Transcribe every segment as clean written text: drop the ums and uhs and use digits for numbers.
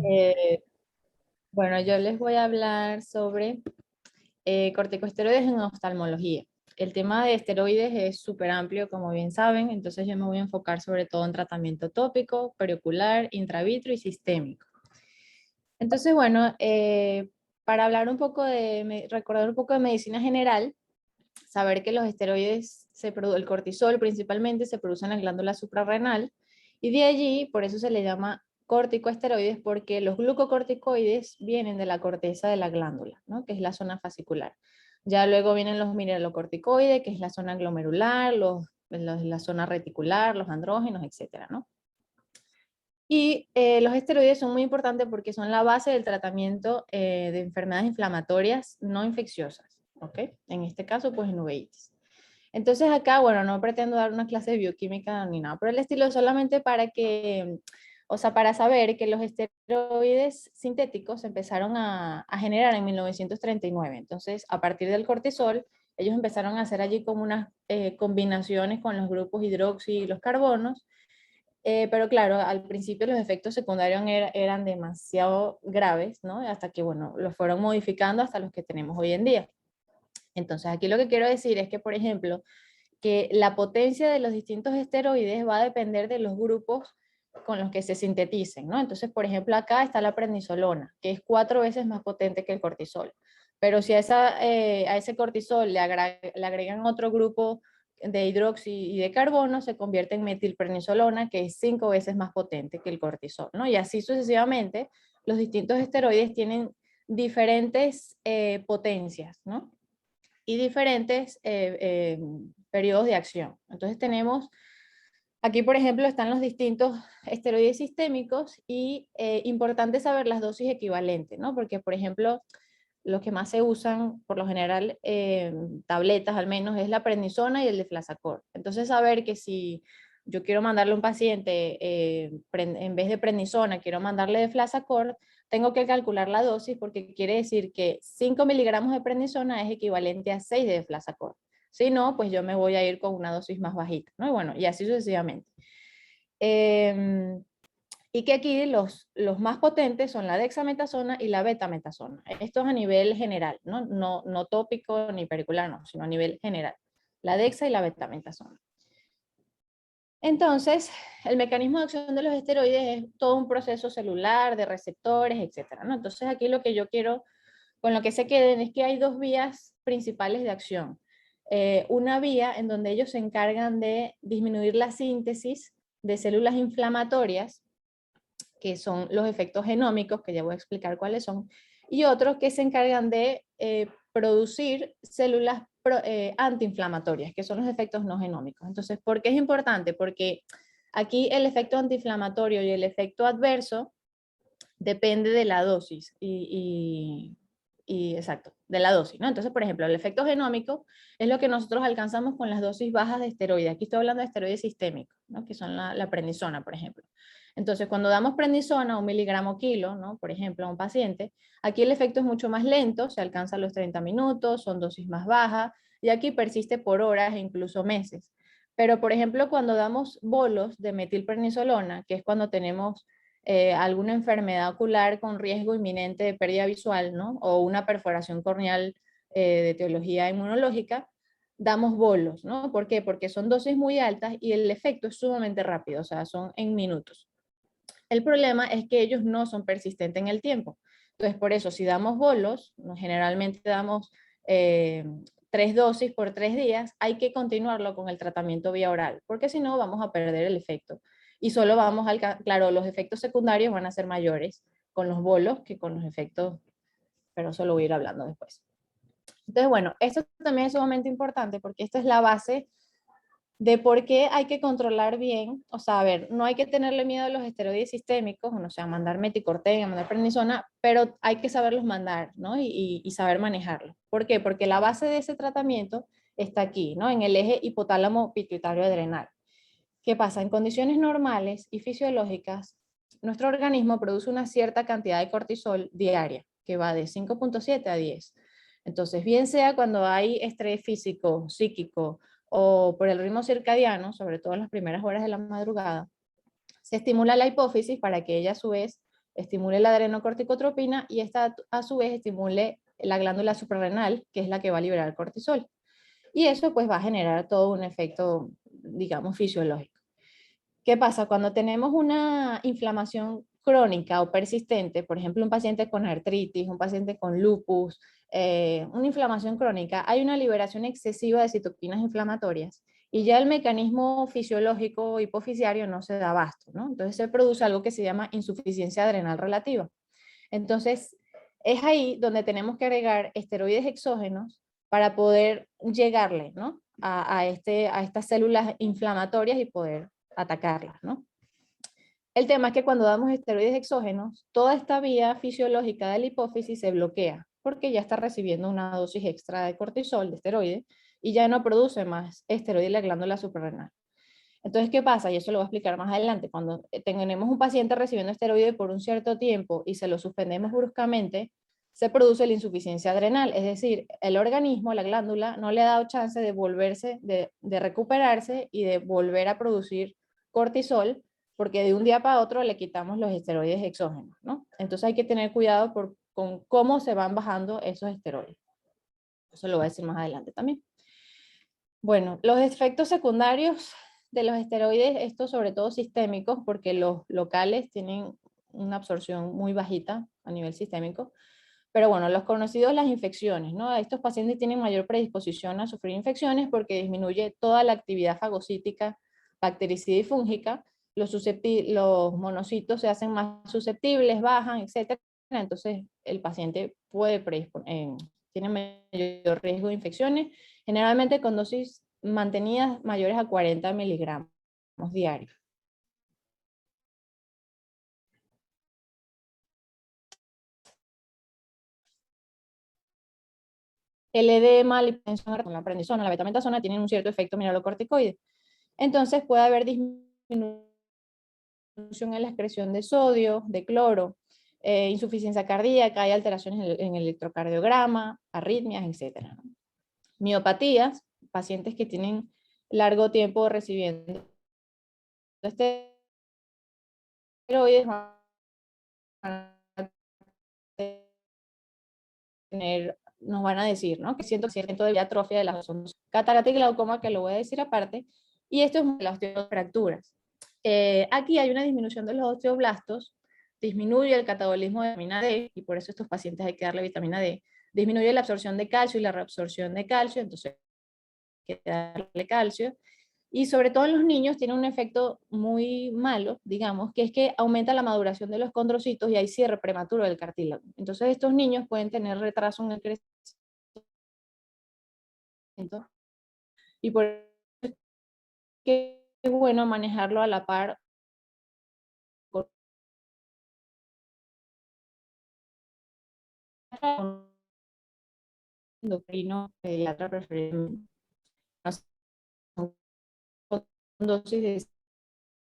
Eh, bueno, yo les voy a hablar sobre corticosteroides en oftalmología. El tema de esteroides es súper amplio, como bien saben, entonces yo me voy a enfocar sobre todo en tratamiento tópico, periocular, intravitro y sistémico. Entonces, bueno, para hablar un poco recordar un poco de medicina general, saber que los esteroides, el cortisol principalmente, se produce en la glándula suprarrenal y de allí, por eso se le llama corticosteroides, porque los glucocorticoides vienen de la corteza de la glándula, ¿no? Que es la zona fascicular. Ya luego vienen los mineralocorticoides, que es la zona glomerular, la zona reticular, los andrógenos, etcétera, ¿no? Y los esteroides son muy importantes porque son la base del tratamiento de enfermedades inflamatorias no infecciosas, ¿ok? En este caso, pues en uveitis. Entonces acá, bueno, no pretendo dar una clase de bioquímica ni nada por el estilo, solamente para que, o sea, para saber que los esteroides sintéticos se empezaron a generar en 1939. Entonces, a partir del cortisol, ellos empezaron a hacer allí como unas combinaciones con los grupos hidroxi y los carbonos, pero claro, al principio los efectos secundarios eran demasiado graves, ¿no? Hasta que, bueno, los fueron modificando hasta los que tenemos hoy en día. Entonces, aquí lo que quiero decir es que, por ejemplo, que la potencia de los distintos esteroides va a depender de los grupos con los que se sinteticen, ¿no? Entonces, por ejemplo, acá está la prednisolona, que es 4 veces más potente que el cortisol. Pero si a ese cortisol le agregan otro grupo de hidroxi y de carbono, se convierte en metilprednisolona, que es 5 veces más potente que el cortisol, ¿no? Y así sucesivamente, los distintos esteroides tienen diferentes potencias, ¿no? Y diferentes periodos de acción. Entonces tenemos, aquí por ejemplo están los distintos esteroides sistémicos y importante saber las dosis equivalentes, ¿no? Porque por ejemplo, los que más se usan por lo general, tabletas al menos, es la prednisona y el deflasacort. Entonces saber que si yo quiero mandarle a un paciente, en vez de prednisona, quiero mandarle deflasacort, tengo que calcular la dosis porque quiere decir que 5 miligramos de prednisona es equivalente a 6 de deflasacort. Si no, pues yo me voy a ir con una dosis más bajita, ¿no? Y bueno, y así sucesivamente. Y que aquí los más potentes son la dexametasona y la betametasona. Esto es a nivel general, ¿no? No tópico ni pericular, no, sino a nivel general. La dexa y la betametasona. Entonces, el mecanismo de acción de los esteroides es todo un proceso celular, de receptores, etcétera, ¿no? Entonces, aquí lo que yo quiero, con lo que se queden, es que hay dos vías principales de acción. Una vía en donde ellos se encargan de disminuir la síntesis de células inflamatorias, que son los efectos genómicos, que ya voy a explicar cuáles son, y otros que se encargan de producir células antiinflamatorias, que son los efectos no genómicos. Entonces, ¿por qué es importante? Porque aquí el efecto antiinflamatorio y el efecto adverso depende de la dosis exacto, de la dosis, ¿no? Entonces, por ejemplo, el efecto genómico es lo que nosotros alcanzamos con las dosis bajas de esteroides. Aquí estoy hablando de esteroides sistémicos, ¿no? Que son la prednisona, por ejemplo. Entonces, cuando damos prednisona, 1 miligramo kilo, ¿no? Por ejemplo, a un paciente, aquí el efecto es mucho más lento, se alcanza a los 30 minutos, son dosis más bajas, y aquí persiste por horas e incluso meses. Pero, por ejemplo, cuando damos bolos de metilprednisolona, que es cuando tenemos alguna enfermedad ocular con riesgo inminente de pérdida visual, ¿no? O una perforación corneal de etiología inmunológica, damos bolos, ¿no? ¿Por qué? Porque son dosis muy altas y el efecto es sumamente rápido, o sea, son en minutos. El problema es que ellos no son persistentes en el tiempo. Entonces, por eso, si damos bolos, generalmente damos 3 dosis por 3 días, hay que continuarlo con el tratamiento vía oral, porque si no vamos a perder el efecto. Y solo vamos a, claro, los efectos secundarios van a ser mayores con los bolos que con los efectos, pero eso lo voy a ir hablando después. Entonces, bueno, esto también es sumamente importante porque esta es la base de por qué hay que controlar bien, o sea, a ver, no hay que tenerle miedo a los esteroides sistémicos, o sea, mandar meticorten, mandar prednisona, pero hay que saberlos mandar, ¿no? Y saber manejarlos. ¿Por qué? Porque la base de ese tratamiento está aquí, ¿no? En el eje hipotálamo pituitario adrenal. ¿Qué pasa? En condiciones normales y fisiológicas, nuestro organismo produce una cierta cantidad de cortisol diaria, que va de 5,7 a 10. Entonces, bien sea cuando hay estrés físico, psíquico o por el ritmo circadiano, sobre todo en las primeras horas de la madrugada, se estimula la hipófisis para que ella a su vez estimule la adrenocorticotropina y esta a su vez estimule la glándula suprarrenal, que es la que va a liberar cortisol. Y eso pues va a generar todo un efecto, digamos, fisiológico. ¿Qué pasa? Cuando tenemos una inflamación crónica o persistente, por ejemplo, un paciente con artritis, un paciente con lupus, una inflamación crónica, hay una liberación excesiva de citoquinas inflamatorias y ya el mecanismo fisiológico hipofisiario no se da abasto, ¿no? Entonces se produce algo que se llama insuficiencia adrenal relativa. Entonces, es ahí donde tenemos que agregar esteroides exógenos para poder llegarle, ¿no? a estas células inflamatorias y poder atacarlas, ¿no? El tema es que cuando damos esteroides exógenos, toda esta vía fisiológica de la hipófisis se bloquea, porque ya está recibiendo una dosis extra de cortisol, de esteroide, y ya no produce más esteroide en la glándula suprarrenal. Entonces, ¿qué pasa? Y eso lo voy a explicar más adelante. Cuando tenemos un paciente recibiendo esteroide por un cierto tiempo y se lo suspendemos bruscamente, se produce la insuficiencia adrenal, es decir, el organismo, la glándula, no le ha dado chance de volverse, de recuperarse y de volver a producir cortisol, porque de un día para otro le quitamos los esteroides exógenos, ¿no? Entonces hay que tener cuidado con cómo se van bajando esos esteroides. Eso lo voy a decir más adelante también. Bueno, los efectos secundarios de los esteroides, estos sobre todo sistémicos, porque los locales tienen una absorción muy bajita a nivel sistémico, pero bueno, los conocidos, las infecciones, ¿no? Estos pacientes tienen mayor predisposición a sufrir infecciones porque disminuye toda la actividad fagocítica, bactericida y fúngica, los monocitos se hacen más susceptibles, bajan, etc. Entonces el paciente tiene mayor riesgo de infecciones, generalmente con dosis mantenidas mayores a 40 miligramos diarios. El edema, la hipertensión con la prednisona, la betametasona tienen un cierto efecto mineralocorticoide. Entonces puede haber disminución en la excreción de sodio, de cloro, insuficiencia cardíaca, hay alteraciones en el electrocardiograma, arritmias, etc. Miopatías, pacientes que tienen largo tiempo recibiendo esteroides van a tener, nos van a decir, ¿no? Que siento cierto de atrofia de las ondas. Catarata y glaucoma, que lo voy a decir aparte, y esto es las osteofracturas. Aquí hay una disminución de los osteoblastos, disminuye el catabolismo de vitamina D, y por eso a estos pacientes hay que darle vitamina D, disminuye la absorción de calcio y la reabsorción de calcio, entonces hay que darle calcio, y sobre todo en los niños tiene un efecto muy malo, digamos, que es que aumenta la maduración de los condrocitos y hay cierre prematuro del cartílago. Entonces estos niños pueden tener retraso en el crecimiento y por eso es que es bueno manejarlo a la par con un endocrino pediatra preferiblemente. Son dosis de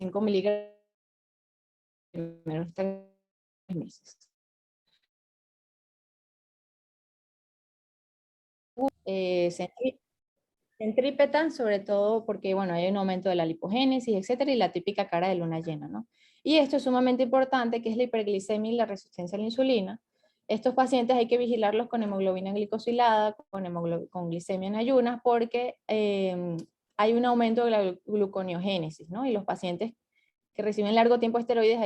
5 miligramos en menos de 3 meses. Eh, Centrípeta, sobre todo porque, bueno, hay un aumento de la lipogénesis, etcétera, y la típica cara de luna llena, ¿no? Y esto es sumamente importante, que es la hiperglicemia y la resistencia a la insulina. Estos pacientes hay que vigilarlos con hemoglobina glicosilada, con glicemia en ayunas, porque hay un aumento de la gluconeogénesis, ¿no? Y los pacientes que reciben largo tiempo esteroides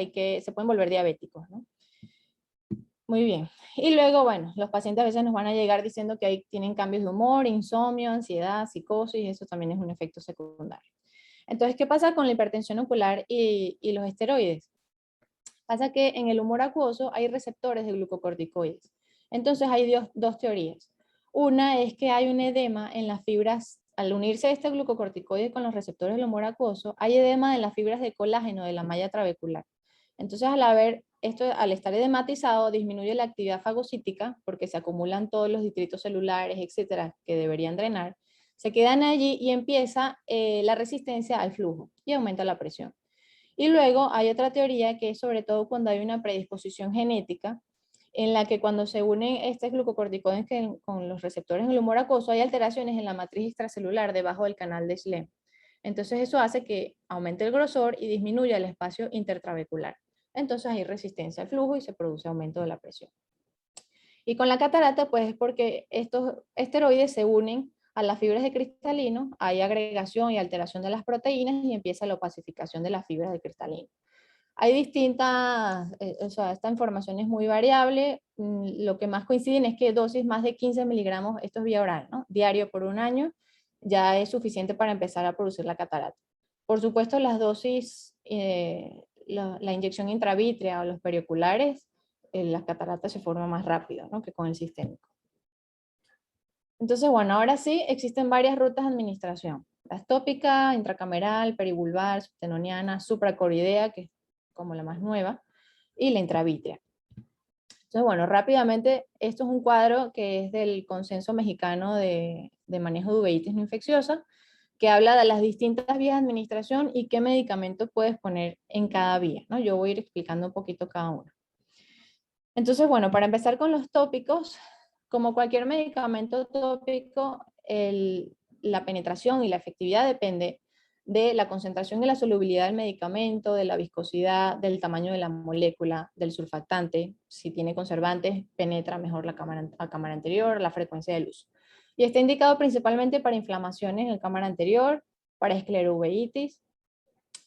se pueden volver diabéticos, ¿no? Muy bien. Y luego, bueno, los pacientes a veces nos van a llegar diciendo que tienen cambios de humor, insomnio, ansiedad, psicosis, y eso también es un efecto secundario. Entonces, ¿qué pasa con la hipertensión ocular y los esteroides? Pasa que en el humor acuoso hay receptores de glucocorticoides. Entonces hay dos teorías. Una es que hay un edema en las fibras, al unirse este glucocorticoide con los receptores del humor acuoso, hay edema en las fibras de colágeno de la malla trabecular. Entonces, al estar edematizado, disminuye la actividad fagocítica porque se acumulan todos los distritos celulares, etcétera, que deberían drenar. Se quedan allí y empieza la resistencia al flujo y aumenta la presión. Y luego hay otra teoría que es sobre todo cuando hay una predisposición genética en la que cuando se unen estos glucocorticoides con los receptores del humor acuoso hay alteraciones en la matriz extracelular debajo del canal de Schlemm. Entonces eso hace que aumente el grosor y disminuya el espacio intertrabecular. entonces hay resistencia al flujo y se produce aumento de la presión. Y con la catarata, pues es porque estos esteroides se unen a las fibras de cristalino, hay agregación y alteración de las proteínas y empieza la opacificación de las fibras de cristalino. Hay distintas, o sea, esta información es muy variable. Lo que más coinciden es que dosis más de 15 miligramos, esto es vía oral, ¿no? Diario por un año, ya es suficiente para empezar a producir la catarata. Por supuesto, las dosis, la inyección intravítrea o los perioculares, las cataratas se forman más rápido, ¿no? Que con el sistémico. Entonces, bueno, ahora sí, existen varias rutas de administración. La tópica, intracameral, perivulvar, subtenoniana, supracoroidea, que es como la más nueva, y la intravítrea. Entonces, bueno, rápidamente, esto es un cuadro que es del Consenso Mexicano de Manejo de Uveitis No Infecciosa, que habla de las distintas vías de administración y qué medicamento puedes poner en cada vía, ¿no? Yo voy a ir explicando un poquito cada una. Entonces, bueno, para empezar con los tópicos, como cualquier medicamento tópico, la penetración y la efectividad depende de la concentración y la solubilidad del medicamento, de la viscosidad, del tamaño de la molécula, del surfactante. Si tiene conservantes, penetra mejor la cámara anterior, la frecuencia del uso. Y está indicado principalmente para inflamaciones en la cámara anterior, para escleruveitis.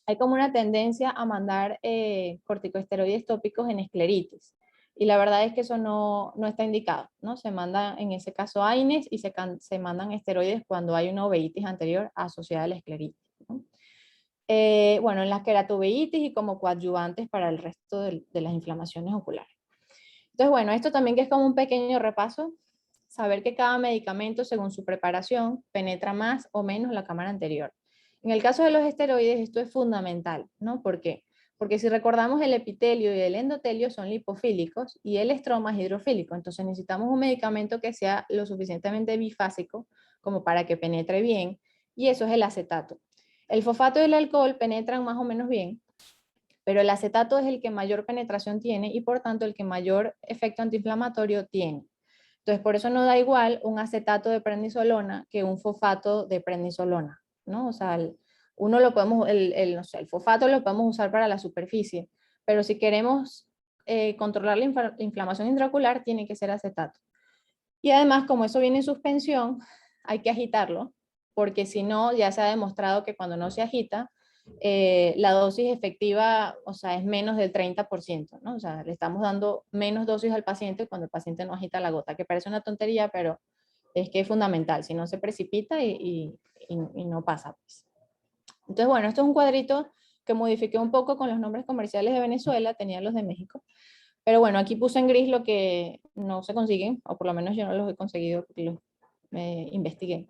Hay como una tendencia a mandar corticosteroides tópicos en escleritis. Y la verdad es que eso no está indicado, ¿no? Se manda en ese caso AINES y se mandan esteroides cuando hay una uveitis anterior asociada a la escleritis, ¿no? Bueno, en las queratoveitis y como coadyuvantes para el resto de las inflamaciones oculares. Entonces, bueno, esto también que es como un pequeño repaso, saber que cada medicamento, según su preparación, penetra más o menos la cámara anterior. En el caso de los esteroides, esto es fundamental, ¿no? ¿Por qué? Porque si recordamos, el epitelio y el endotelio son lipofílicos y el estroma es hidrofílico. Entonces necesitamos un medicamento que sea lo suficientemente bifásico como para que penetre bien, y eso es el acetato. El fosfato y el alcohol penetran más o menos bien, pero el acetato es el que mayor penetración tiene y por tanto el que mayor efecto antiinflamatorio tiene. Entonces, por eso no da igual un acetato de prednisolona que un fosfato de prednisolona, ¿no? O sea, uno lo podemos, no sé, el fosfato lo podemos usar para la superficie, pero si queremos controlar la inflamación intraocular, tiene que ser acetato. Y además, como eso viene en suspensión, hay que agitarlo, porque si no, ya se ha demostrado que cuando no se agita, la dosis efectiva, o sea, es menos del 30%, ¿no? O sea, le estamos dando menos dosis al paciente cuando el paciente no agita la gota, que parece una tontería, pero es que es fundamental, si no se precipita y no pasa, pues. Entonces, bueno, esto es un cuadrito que modifiqué un poco con los nombres comerciales de Venezuela, tenía los de México, pero bueno, aquí puse en gris lo que no se consiguen, o por lo menos yo no los he conseguido porque los investigué.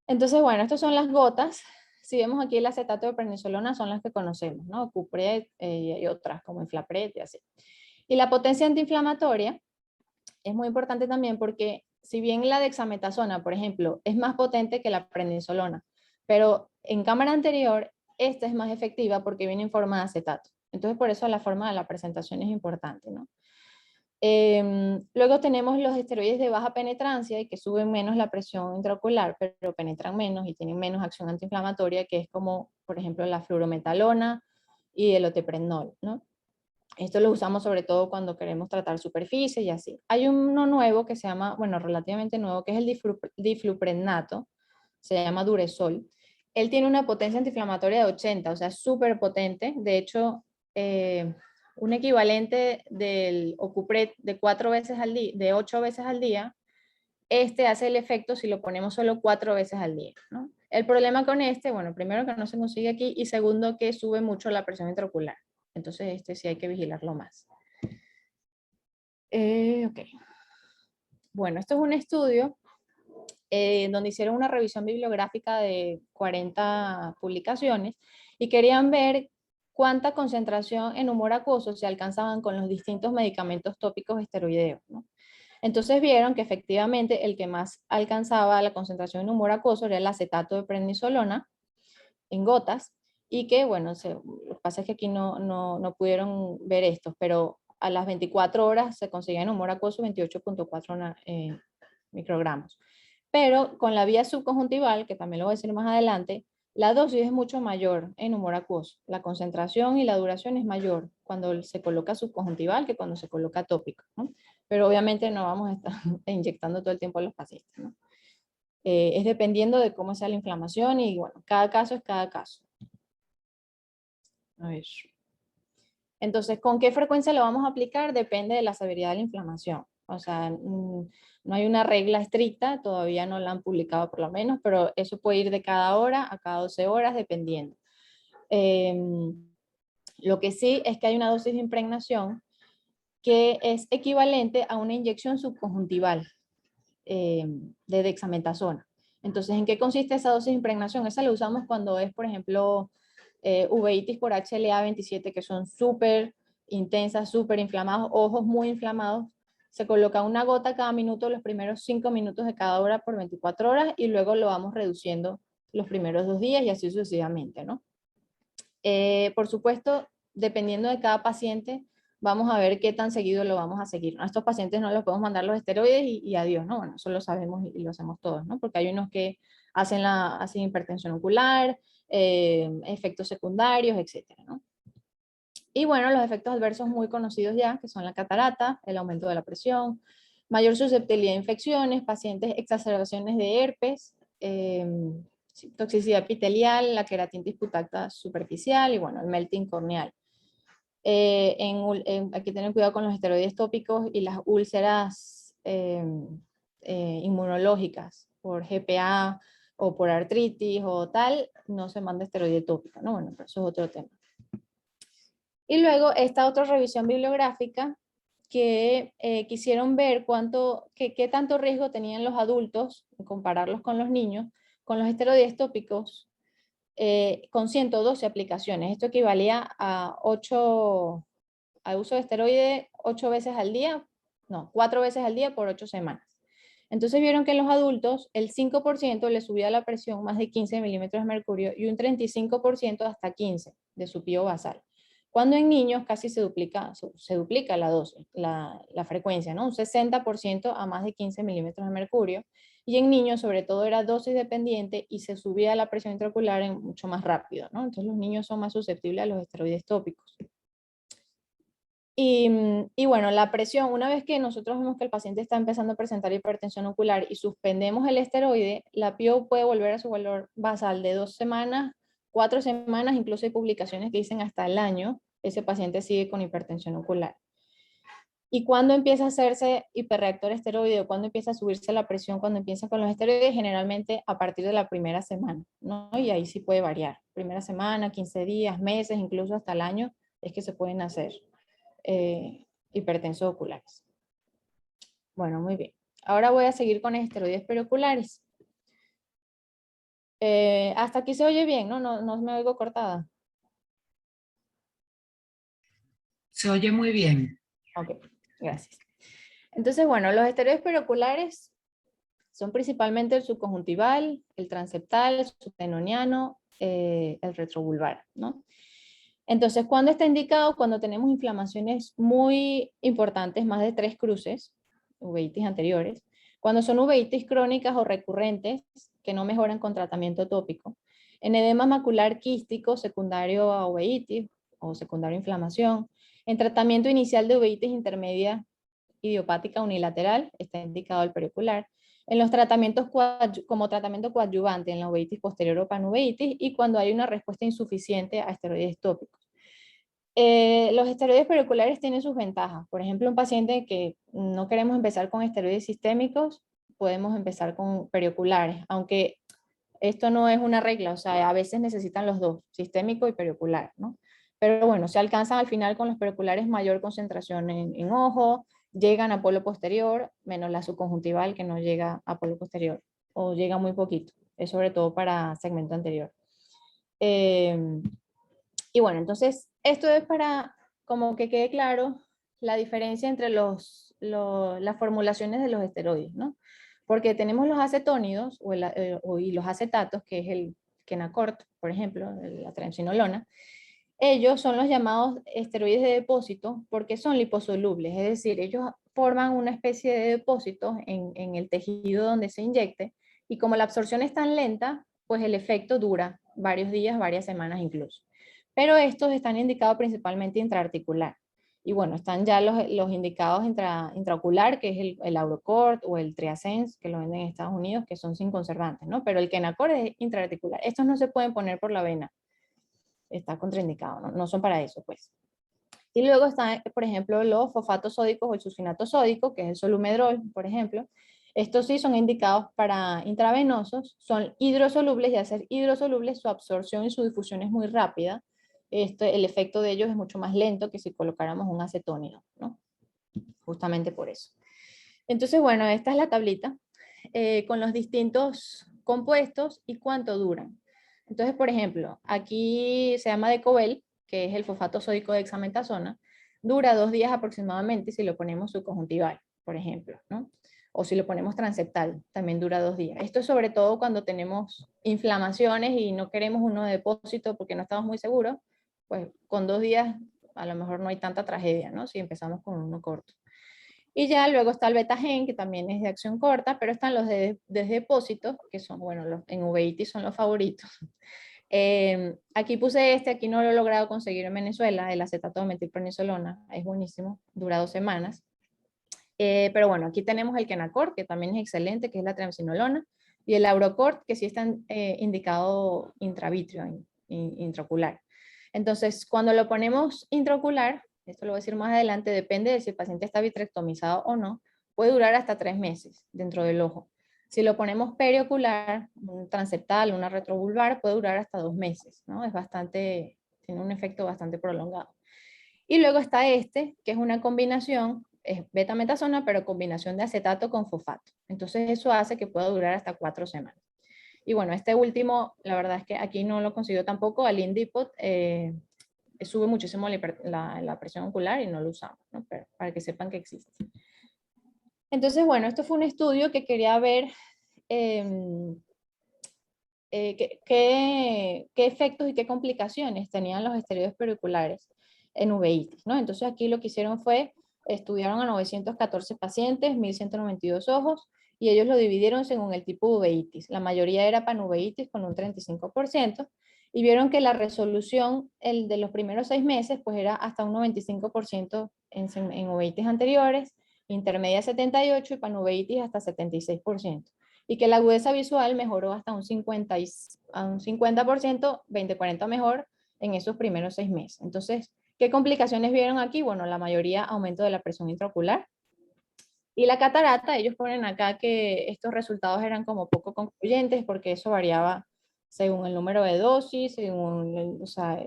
Entonces, bueno, estas son las gotas. Si vemos aquí el acetato de prednisolona, son las que conocemos, ¿no? Cupret y hay otras como Inflapret y así. Y la potencia antiinflamatoria es muy importante también porque si bien la dexametasona, por ejemplo, es más potente que la prednisolona, pero en cámara anterior, esta es más efectiva porque viene en forma de acetato. Entonces, por eso la forma de la presentación es importante, ¿no? Luego tenemos los esteroides de baja penetrancia y que suben menos la presión intraocular, pero penetran menos y tienen menos acción antiinflamatoria, que es como, por ejemplo, la fluorometalona y el oteprenol, ¿no? Esto lo usamos sobre todo cuando queremos tratar superficies y así. Hay uno nuevo que se llama, bueno, relativamente nuevo, que es el difluprednato, se llama Duresol. Él tiene una potencia antiinflamatoria de 80, o sea, súper potente. De hecho, un equivalente del Ocupret de 4 veces al día, de 8 veces al día, este hace el efecto si lo ponemos solo 4 veces al día, ¿no? El problema con este, bueno, primero que no se consigue aquí y segundo que sube mucho la presión intraocular. Entonces este sí hay que vigilarlo más. Ok. Bueno, esto es un estudio donde hicieron una revisión bibliográfica de 40 publicaciones y querían ver cuánta concentración en humor acuoso se alcanzaban con los distintos medicamentos tópicos esteroideos, ¿no? Entonces vieron que efectivamente el que más alcanzaba la concentración en humor acuoso era el acetato de prednisolona en gotas y que, bueno, lo que pasa es que aquí no pudieron ver estos, pero a las 24 horas se conseguía en humor acuoso 28.4 microgramos. Pero con la vía subconjuntival, que también lo voy a decir más adelante, La dosis es mucho mayor en humor acuoso. La concentración y la duración es mayor cuando se coloca subconjuntival que cuando se coloca tópico, ¿no? Pero obviamente no vamos a estar inyectando todo el tiempo a los pacientes, ¿no? Es dependiendo de cómo sea la inflamación y bueno, cada caso es cada caso. A ver. Entonces, ¿con qué frecuencia lo vamos a aplicar? Depende de la severidad de la inflamación. O sea, no hay una regla estricta, todavía no la han publicado por lo menos, pero eso puede ir de cada hora a cada 12 horas dependiendo. Lo que sí es que hay una dosis de impregnación que es equivalente a una inyección subconjuntival de dexametasona. Entonces, ¿en qué consiste esa dosis de impregnación? Esa la usamos cuando es, por ejemplo, uveitis por HLA-27, que son súper intensas, súper inflamados, ojos muy inflamados. Se coloca una gota cada minuto, los primeros 5 minutos de cada hora por 24 horas, y luego lo vamos reduciendo los primeros 2 días y así sucesivamente, ¿no? Por supuesto, dependiendo de cada paciente, vamos a ver qué tan seguido lo vamos a seguir. A estos pacientes no les podemos mandar los esteroides y adiós, ¿no? Bueno, eso lo sabemos y lo hacemos todos, ¿no? Porque hay unos que hacen hipertensión ocular, efectos secundarios, etcétera, ¿no? Y bueno, los efectos adversos muy conocidos ya, que son la catarata, el aumento de la presión, mayor susceptibilidad a infecciones, pacientes exacerbaciones de herpes, toxicidad epitelial, la queratintis putacta superficial y bueno, el melting corneal. Hay que tener cuidado con los esteroides tópicos y las úlceras inmunológicas por GPA o por artritis o tal, no se manda esteroide tópico, ¿no? Bueno, pero eso es otro tema. Y luego esta otra revisión bibliográfica que quisieron ver qué tanto riesgo tenían los adultos, compararlos con los niños, con los esteroides tópicos con 112 aplicaciones. Esto equivalía a al uso de esteroide 8 veces al día, no, 4 veces al día por 8 semanas. Entonces vieron que en los adultos el 5% le subía la presión más de 15 milímetros de mercurio y un 35% hasta 15 de su pío basal. Cuando en niños casi se duplica la dosis, la frecuencia, ¿no? Un 60% a más de 15 milímetros de mercurio. Y en niños, sobre todo, era dosis dependiente y se subía la presión intraocular mucho más rápido, ¿no? Entonces los niños son más susceptibles a los esteroides tópicos. Y bueno, la presión, una vez que nosotros vemos que el paciente está empezando a presentar hipertensión ocular y suspendemos el esteroide, la PIO puede volver a su valor basal de 2 semanas, 4 semanas, incluso hay publicaciones que dicen hasta el año, ese paciente sigue con hipertensión ocular. ¿Y cuándo empieza a hacerse hiperreactor esteroide o cuándo empieza a subirse la presión cuando empieza con los esteroides? Generalmente a partir de la primera semana, ¿no? Y ahí sí puede variar. Primera semana, 15 días, meses, incluso hasta el año es que se pueden hacer hipertensos oculares. Bueno, muy bien. Ahora voy a seguir con esteroides perioculares. Hasta aquí se oye bien, ¿no? No me oigo cortada. Se oye muy bien. Ok, gracias. Entonces, bueno, los esteroides perioculares son principalmente el subconjuntival, el transeptal, el subtenoniano, el retrovulvar, ¿no? Entonces, ¿cuándo está indicado? Cuando tenemos inflamaciones muy importantes, más de 3 cruces, uveitis anteriores, cuando son uveitis crónicas o recurrentes que no mejoran con tratamiento tópico, en edema macular quístico secundario a uveitis o secundario a inflamación, en tratamiento inicial de uveitis intermedia idiopática unilateral, está indicado el periocular, en los tratamientos como tratamiento coadyuvante en la uveitis posterior o panuveitis y cuando hay una respuesta insuficiente a esteroides tópicos. Los esteroides perioculares tienen sus ventajas. Por ejemplo, un paciente que no queremos empezar con esteroides sistémicos, podemos empezar con perioculares, aunque esto no es una regla, o sea, a veces necesitan los dos, sistémico y periocular, ¿no? Pero bueno, se alcanzan al final con los perioculares mayor concentración en ojo, llegan a polo posterior, menos la subconjuntival que no llega a polo posterior, o llega muy poquito, es sobre todo para segmento anterior. Y bueno, entonces esto es para como que quede claro la diferencia entre las formulaciones de los esteroides, ¿no? Porque tenemos los acetónidos y los acetatos, que es el Kenacort, por ejemplo, la triamcinolona. Ellos son los llamados esteroides de depósito porque son liposolubles, es decir, ellos forman una especie de depósito en el tejido donde se inyecte y como la absorción es tan lenta, pues el efecto dura varios días, varias semanas incluso. Pero estos están indicados principalmente intraarticular. Y bueno, están ya los indicados intraocular, que es el Aurocort o el Triasens, que lo venden en Estados Unidos, que son sin conservantes, ¿no? Pero el Kenacort es intraarticular. Estos no se pueden poner por la vena. Está contraindicado, ¿no? No son para eso, pues. Y luego están, por ejemplo, los fosfatos sódicos o el succinato sódico, que es el solumedrol, por ejemplo. Estos sí son indicados para intravenosos, son hidrosolubles y al ser hidrosolubles su absorción y su difusión es muy rápida. El efecto de ellos es mucho más lento que si colocáramos un acetónido, ¿no? Justamente por eso. Entonces, bueno, esta es la tablita con los distintos compuestos y cuánto duran. Entonces, por ejemplo, aquí se llama Decobel, que es el fosfato sódico de hexametasona, dura 2 días aproximadamente si lo ponemos subconjuntival, por ejemplo, ¿no? O si lo ponemos transeptal, también dura 2 días. Esto es sobre todo cuando tenemos inflamaciones y no queremos uno de depósito porque no estamos muy seguros, pues con 2 días a lo mejor no hay tanta tragedia, ¿no? Si empezamos con uno corto. Y ya luego está el betagen, que también es de acción corta, pero están los de depósitos, que son, bueno, los, en uveitis son los favoritos. Aquí puse aquí no lo he logrado conseguir en Venezuela, el acetato de metilprednisolona, es buenísimo, dura 2 semanas. Pero bueno, aquí tenemos el Kenacort, que también es excelente, que es la triamcinolona, y el Aurocort, que sí está indicado intravitrio, intraocular. Entonces, cuando lo ponemos intraocular, esto lo voy a decir más adelante, depende de si el paciente está vitrectomizado o no, puede durar hasta 3 meses dentro del ojo. Si lo ponemos periocular, un transeptal, una retrovulvar, puede durar hasta 2 meses, ¿no? Es bastante, tiene un efecto bastante prolongado. Y luego está este, que es una combinación, es betametasona, pero combinación de acetato con fosfato. Entonces eso hace que pueda durar hasta 4 semanas. Y bueno, este último, la verdad es que aquí no lo consiguió tampoco, al Indipot sube muchísimo la presión ocular y no lo usamos, ¿no? Pero para que sepan que existe. Entonces, bueno, esto fue un estudio que quería ver qué efectos y qué complicaciones tenían los esteroides periculares en uveitis, ¿no? Entonces aquí lo que hicieron fue, estudiaron a 914 pacientes, 1192 ojos, y ellos lo dividieron según el tipo de uveitis. La mayoría era panuveitis con un 35%, y vieron que la resolución de los primeros 6 meses pues era hasta un 95% en uveitis anteriores, intermedia 78% y panuveitis hasta 76%. Y que la agudeza visual mejoró hasta un 50%, 20-40 mejor en esos primeros 6 meses. Entonces, ¿qué complicaciones vieron aquí? Bueno, la mayoría aumento de la presión intraocular. Y la catarata, ellos ponen acá que estos resultados eran como poco concluyentes porque eso variaba según el número de dosis, o sea,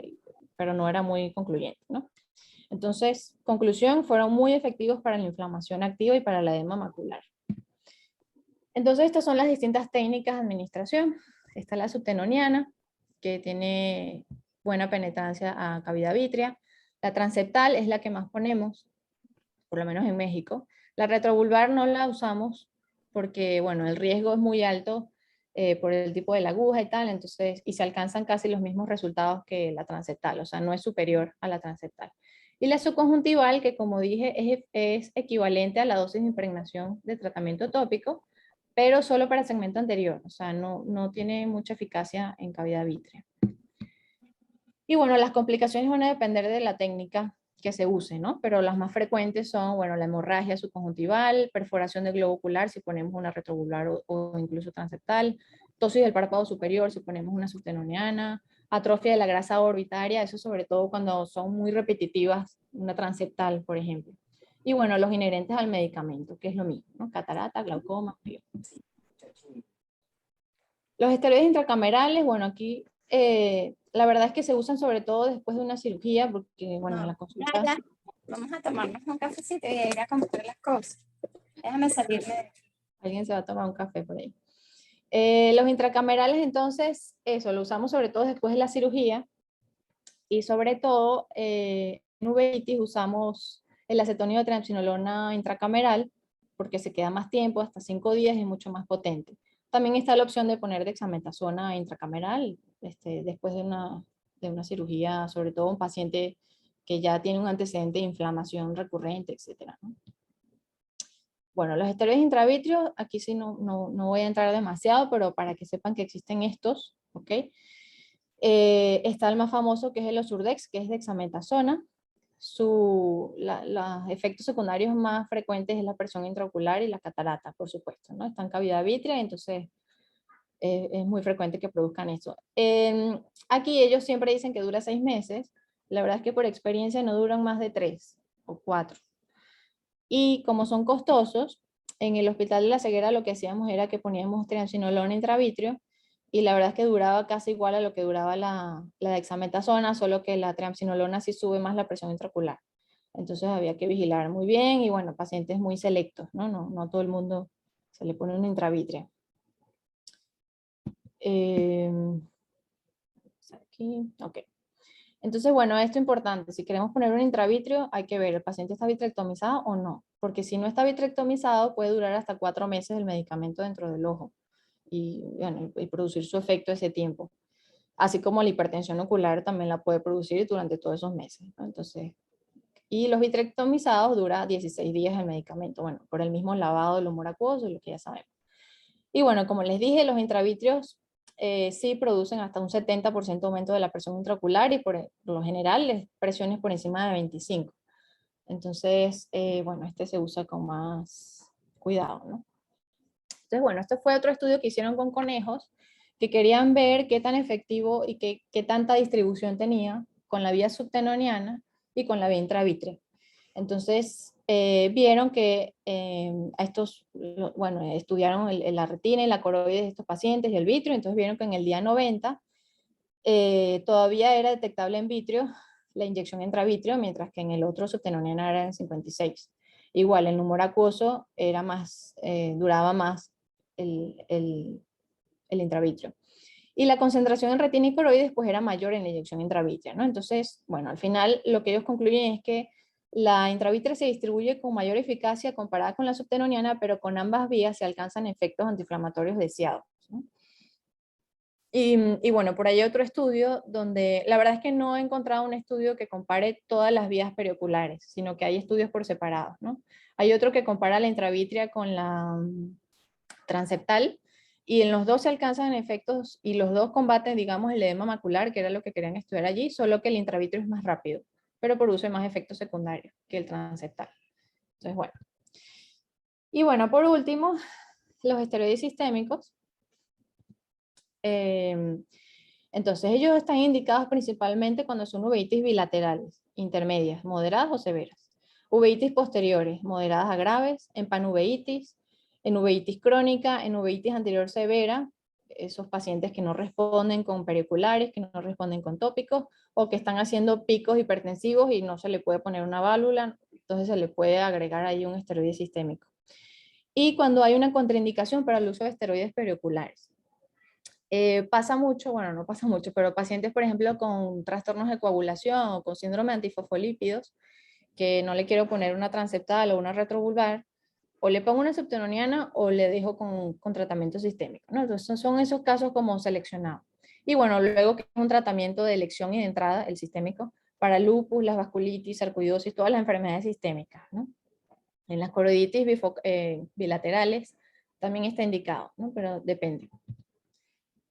pero no era muy concluyente, ¿no? Entonces, conclusión, fueron muy efectivos para la inflamación activa y para la edema macular. Entonces, estas son las distintas técnicas de administración. Está la subtenoniana, que tiene buena penetrancia a cavidad vítrea. La transeptal es la que más ponemos, por lo menos en México. La retrovulvar no la usamos porque, bueno, el riesgo es muy alto por el tipo de la aguja y tal, entonces, y se alcanzan casi los mismos resultados que la transeptal, o sea, no es superior a la transeptal. Y la subconjuntival, que como dije, es equivalente a la dosis de impregnación de tratamiento tópico, pero solo para el segmento anterior, o sea, no tiene mucha eficacia en cavidad vítrea. Y bueno, las complicaciones van a depender de la técnica que se use, ¿no? Pero las más frecuentes son, bueno, la hemorragia subconjuntival, perforación del globo ocular si ponemos una retrovulvar o incluso transeptal, tosis del párpado superior si ponemos una subtenoniana, atrofia de la grasa orbitaria, eso sobre todo cuando son muy repetitivas, una transeptal, por ejemplo. Y bueno, los inherentes al medicamento, que es lo mismo, ¿no? Catarata, glaucoma, los esteroides intracamerales, bueno, aquí la verdad es que se usan sobre todo después de una cirugía, porque, bueno, No, la consulta... ya. Vamos a tomarnos un cafecito y ir a comprar las cosas. Déjame salirme. Alguien se va a tomar un café por ahí. Los intracamerales, entonces, eso, lo usamos sobre todo después de la cirugía y sobre todo en uveitis usamos el acetonio de triamcinolona intracameral porque se queda más tiempo, hasta 5 días y es mucho más potente. También está la opción de poner dexametasona intracameral después de una cirugía, sobre todo un paciente que ya tiene un antecedente de inflamación recurrente, etcétera, ¿no? Bueno, los esteroides intravitreos, aquí sí no voy a entrar demasiado, pero para que sepan que existen estos, ¿ok? Está el más famoso, que es el Osurdex, que es dexametasona. Los efectos secundarios más frecuentes es la presión intraocular y la catarata, por supuesto, ¿no? Está en cavidad vítrea, entonces es muy frecuente que produzcan eso. Aquí ellos siempre dicen que dura 6 meses. La verdad es que por experiencia no duran más de 3 o 4. Y como son costosos, en el Hospital de la Ceguera lo que hacíamos era que poníamos triamcinolona intravítrea, y la verdad es que duraba casi igual a lo que duraba la dexametasona, solo que la triamcinolona sí sube más la presión intraocular. Entonces había que vigilar muy bien, y bueno, pacientes muy selectos, ¿no? No todo el mundo se le pone una intravítrea. Aquí, ok. Entonces, bueno, esto es importante. Si queremos poner un intravítrea, hay que ver, ¿el paciente está vitrectomizado o no? Porque si no está vitrectomizado, puede durar hasta 4 meses el medicamento dentro del ojo y, bueno, y producir su efecto ese tiempo. Así como la hipertensión ocular también la puede producir durante todos esos meses, ¿no? Entonces, y los vitrectomizados dura 16 días el medicamento, bueno, por el mismo lavado del humor acuoso y lo que ya sabemos. Y bueno, como les dije, los intravítreos sí producen hasta un 70% aumento de la presión intraocular, y por lo general es presiones por encima de 25. Entonces, bueno, este se usa con más cuidado, ¿no? Entonces, bueno, este fue otro estudio que hicieron con conejos que querían ver qué tan efectivo y qué tanta distribución tenía con la vía subtenoniana y con la vía intravítrea. Entonces, vieron que a estos, bueno, estudiaron la retina y la coroides de estos pacientes y el vitrio. Entonces vieron que en el día 90 todavía era detectable en vitrio la inyección intravítrea, mientras que en el otro subtenoniana era en 56. Igual, el humor acuoso era más, duraba más el intravítrea. Y la concentración en retina y coroides pues era mayor en la inyección intravítrea, ¿no? Entonces, bueno, al final lo que ellos concluyen es que la intravítrea se distribuye con mayor eficacia comparada con la subtenoniana, pero con ambas vías se alcanzan efectos antiinflamatorios deseados, ¿no? Y bueno, por ahí hay otro estudio donde la verdad es que no he encontrado un estudio que compare todas las vías perioculares, sino que hay estudios por separados, ¿no? Hay otro que compara la intravítrea con la transeptal, y en los dos se alcanzan efectos y los dos combaten, digamos, el edema macular, que era lo que querían estudiar allí, solo que el intravítrea es más rápido, pero produce más efectos secundarios que el transeptal. Entonces, bueno. Y bueno, por último, los esteroides sistémicos. Entonces, ellos están indicados principalmente cuando son uveitis bilaterales, intermedias, moderadas o severas. Uveitis posteriores, moderadas a graves, en panuveitis, en uveitis crónica, en uveitis anterior severa, esos pacientes que no responden con periculares, que no responden con tópicos, o que están haciendo picos hipertensivos y no se le puede poner una válvula, entonces se le puede agregar ahí un esteroide sistémico. Y cuando hay una contraindicación para el uso de esteroides perioculares. Pasa mucho, bueno, no pasa mucho, pero pacientes, por ejemplo, con trastornos de coagulación o con síndrome de antifosfolípidos, que no le quiero poner una transeptal o una retrovulvar, o le pongo una subtenoniana o le dejo con tratamiento sistémico, ¿no? Entonces son esos casos como seleccionados. Y bueno, luego que un tratamiento de elección y de entrada, el sistémico, para lupus, las vasculitis, sarcoidosis, todas las enfermedades sistémicas, ¿no? En las coroiditis bilaterales también está indicado, ¿no? Pero depende.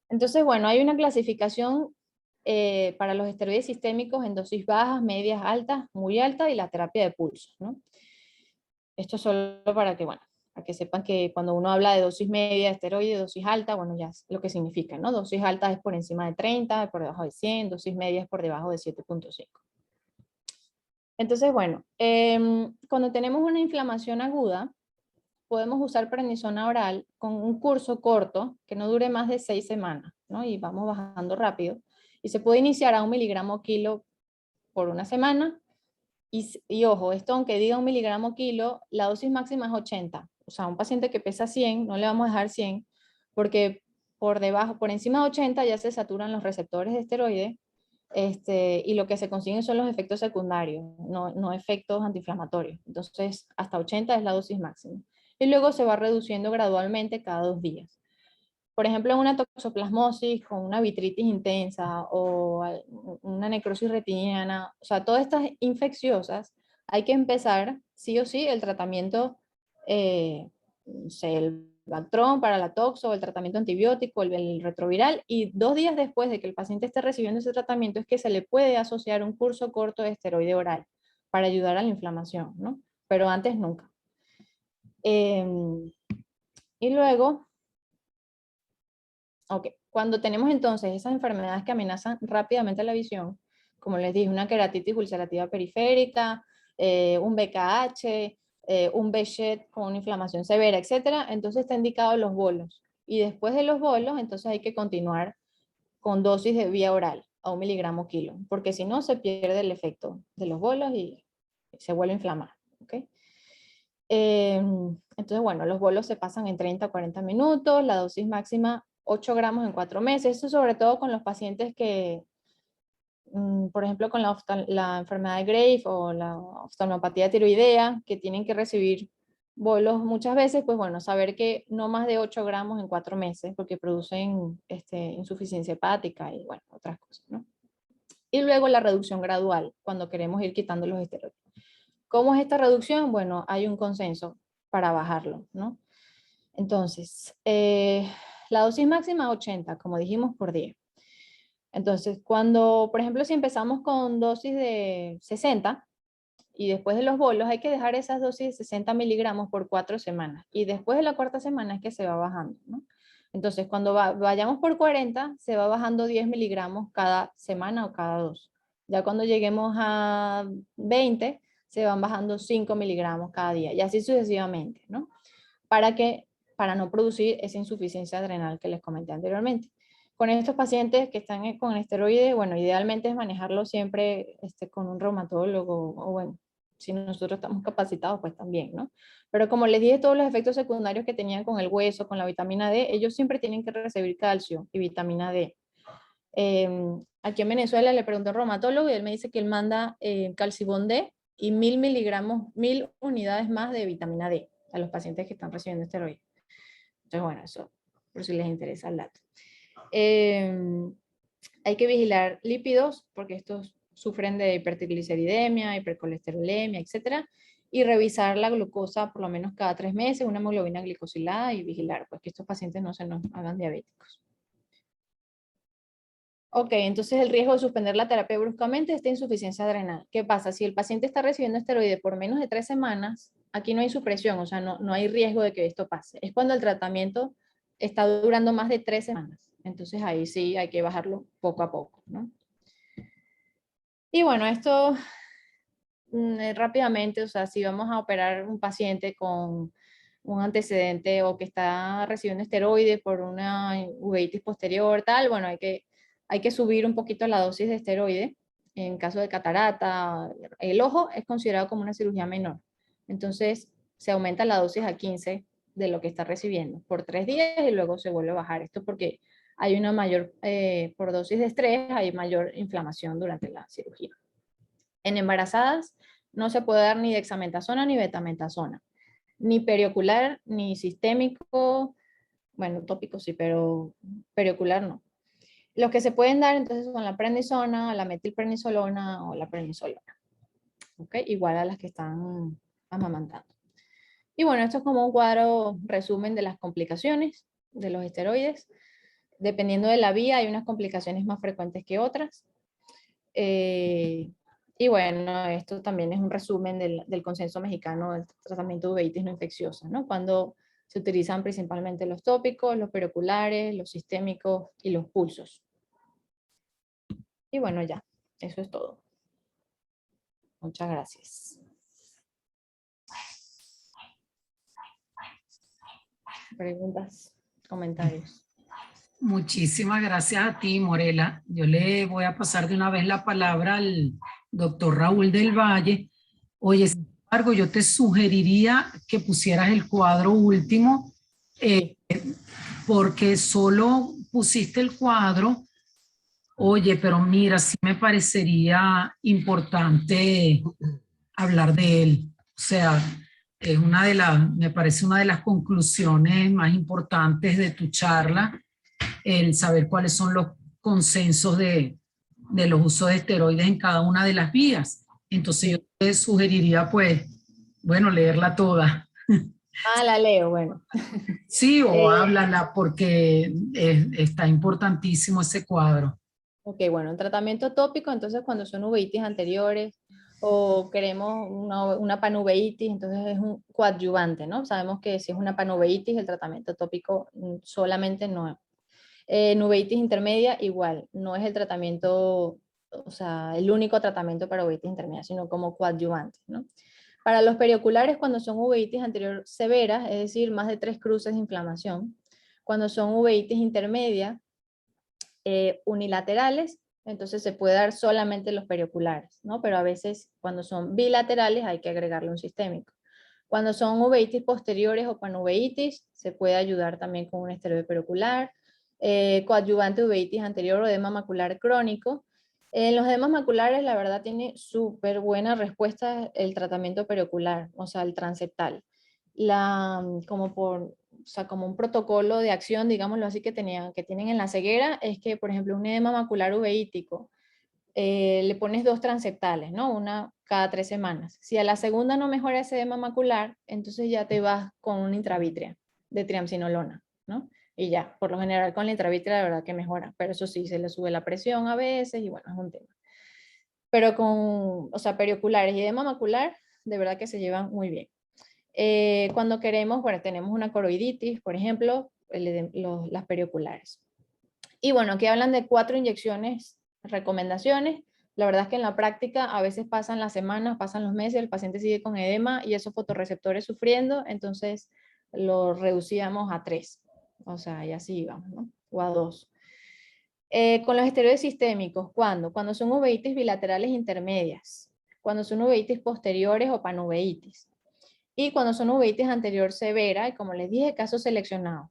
Entonces, bueno, hay una clasificación para los esteroides sistémicos en dosis bajas, medias, altas, muy altas, y la terapia de pulso, ¿no? Esto es solo para que sepan que cuando uno habla de dosis media de esteroide, dosis alta, bueno, ya es lo que significa, ¿no? Dosis alta es por encima de 30, por debajo de 100, dosis media es por debajo de 7.5. Entonces, bueno, cuando tenemos una inflamación aguda, podemos usar prednisona oral con un curso corto que no dure más de 6 semanas, ¿no? Y vamos bajando rápido. Y se puede iniciar a 1 miligramo kilo por una semana. Y ojo, esto aunque diga 1 miligramo kilo, la dosis máxima es 80. O sea, un paciente que pesa 100, no le vamos a dejar 100, porque por encima de 80 ya se saturan los receptores de esteroides, y lo que se consiguen son los efectos secundarios, no efectos antiinflamatorios. Entonces, hasta 80 es la dosis máxima. Y luego se va reduciendo gradualmente cada 2 días. Por ejemplo, una toxoplasmosis con una vitritis intensa o una necrosis retiniana, o sea, todas estas infecciosas, hay que empezar sí o sí el tratamiento, el Bactron para la toxo, el tratamiento antibiótico, el retroviral, y 2 días después de que el paciente esté recibiendo ese tratamiento es que se le puede asociar un curso corto de esteroide oral para ayudar a la inflamación, ¿no? Pero antes nunca. Y luego, cuando tenemos entonces esas enfermedades que amenazan rápidamente la visión, como les dije, una queratitis ulcerativa periférica, un BKH, un Behçet con una inflamación severa, etcétera, entonces está indicado los bolos. Y después de los bolos, entonces hay que continuar con dosis de vía oral a 1 miligramo kilo, porque si no se pierde el efecto de los bolos y se vuelve a inflamar. ¿Okay? Entonces, bueno, los bolos se pasan en 30 a 40 minutos, la dosis máxima 8 gramos en 4 meses. Eso sobre todo con los pacientes que, por ejemplo, con la enfermedad de Graves o la oftalmopatía tiroidea, que tienen que recibir bolos muchas veces, pues bueno, saber que no más de 8 gramos en 4 meses, porque producen insuficiencia hepática y bueno, otras cosas, ¿no? Y luego la reducción gradual, cuando queremos ir quitando los esteroides. ¿Cómo es esta reducción? Bueno, hay un consenso para bajarlo, ¿no? Entonces, la dosis máxima 80, como dijimos, por día. Entonces, cuando, por ejemplo, si empezamos con dosis de 60 y después de los bolos, hay que dejar esas dosis de 60 miligramos por 4 semanas. Y después de la cuarta semana es que se va bajando, ¿no? Entonces, cuando vayamos por 40, se va bajando 10 miligramos cada semana o cada 2. Ya cuando lleguemos a 20, se van bajando 5 miligramos cada día, y así sucesivamente, ¿no? Para no producir esa insuficiencia adrenal que les comenté anteriormente. Con estos pacientes que están con esteroides, bueno, idealmente es manejarlo siempre con un reumatólogo, o bueno, si nosotros estamos capacitados, pues también, ¿no? Pero como les dije, todos los efectos secundarios que tenían con el hueso, con la vitamina D, ellos siempre tienen que recibir calcio y vitamina D. Aquí en Venezuela le pregunto al reumatólogo y él me dice que él manda calcibón D y 1000 miligramos, 1000 unidades más de vitamina D a los pacientes que están recibiendo esteroides. Entonces, bueno, eso por si les interesa el dato. Hay que vigilar lípidos porque estos sufren de hipertrigliceridemia, hipercolesterolemia, etc. Y revisar la glucosa por lo menos cada 3 meses, una hemoglobina glicosilada, y vigilar pues, que estos pacientes no se nos hagan diabéticos. Ok, entonces el riesgo de suspender la terapia bruscamente es insuficiencia adrenal. ¿Qué pasa? Si el paciente está recibiendo esteroide por menos de 3 semanas, aquí no hay supresión, o sea, no hay riesgo de que esto pase. Es cuando el tratamiento está durando más de 3 semanas. Entonces ahí sí hay que bajarlo poco a poco, ¿no? Y bueno, esto rápidamente, o sea, si vamos a operar un paciente con un antecedente o que está recibiendo esteroides por una uveitis posterior, tal, bueno, hay que subir un poquito la dosis de esteroide. En caso de catarata, el ojo es considerado como una cirugía menor. Entonces, se aumenta la dosis a 15 de lo que está recibiendo por 3 días y luego se vuelve a bajar. Esto porque hay una mayor, por dosis de estrés, hay mayor inflamación durante la cirugía. En embarazadas no se puede dar ni dexametasona ni betametasona, ni periocular, ni sistémico, bueno, tópico sí, pero periocular no. Los que se pueden dar entonces son la prednisona, la metilprednisolona o la prednisolona. ¿Okay? Igual a las que están amamantando. Y bueno, esto es como un cuadro resumen de las complicaciones de los esteroides. Dependiendo de la vía, hay unas complicaciones más frecuentes que otras. Y bueno, esto también es un resumen del consenso mexicano del tratamiento de uveitis no infecciosa, ¿no? Cuando se utilizan principalmente los tópicos, los perioculares, los sistémicos y los pulsos. Y bueno, ya, eso es todo. Muchas gracias. Preguntas, comentarios. Muchísimas gracias a ti, Morela. Yo le voy a pasar de una vez la palabra al doctor Raúl del Valle. Oye, sin embargo, yo te sugeriría que pusieras el cuadro último, porque solo pusiste el cuadro. Oye, pero mira, sí me parecería importante hablar de él. O sea, es me parece una de las conclusiones más importantes de tu charla, el saber cuáles son los consensos de los usos de esteroides en cada una de las vías. Entonces yo te sugeriría, pues, bueno, leerla toda. Ah, la leo, bueno. Sí, o Eh, háblala porque está importantísimo ese cuadro. ok, bueno, un tratamiento tópico, entonces cuando son uveitis anteriores o queremos una panuveitis, entonces es un coadyuvante, ¿no? Sabemos que si es una panuveitis, el tratamiento tópico solamente no es. Uveitis intermedia, igual, no es el tratamiento, o sea, el único tratamiento para uveitis intermedia, sino como coadyuvante, ¿no? Para los perioculares, cuando son uveitis anterior severas, es decir, más de 3 cruces de inflamación, cuando son uveitis intermedia, unilaterales, entonces se puede dar solamente los perioculares, ¿no? Pero a veces cuando son bilaterales hay que agregarle un sistémico. Cuando son uveitis posteriores o panuveitis, se puede ayudar también con un esteroide periocular. Coadyuvante uveitis anterior o edema macular crónico. En los edemas maculares, la verdad, tiene súper buena respuesta el tratamiento periocular, o sea, el transeptal. Como por, o sea, como un protocolo de acción, digámoslo así, que tienen en la ceguera, es que, por ejemplo, un edema macular uveítico, le pones 2 transeptales, ¿no? Una cada 3 semanas. Si a la segunda no mejora ese edema macular, entonces ya te vas con una intravítrea de triamcinolona, ¿no? Y ya, por lo general con la intravítrea la verdad que mejora, pero eso sí, se le sube la presión a veces y bueno, es un tema. Pero con, o sea, perioculares y edema macular, de verdad que se llevan muy bien. Cuando queremos, bueno, tenemos una coroiditis, por ejemplo, las perioculares. Y bueno, aquí hablan de 4 inyecciones, recomendaciones. La verdad es que en la práctica a veces pasan las semanas, pasan los meses, el paciente sigue con edema y esos fotorreceptores sufriendo, entonces lo reducíamos a 3. O sea, y así íbamos, ¿no? O a 2. Con los esteroides sistémicos, ¿cuándo? Cuando son uveitis bilaterales intermedias, cuando son uveitis posteriores o panuveitis. Y cuando son uveitis anterior severa, y como les dije, casos seleccionados.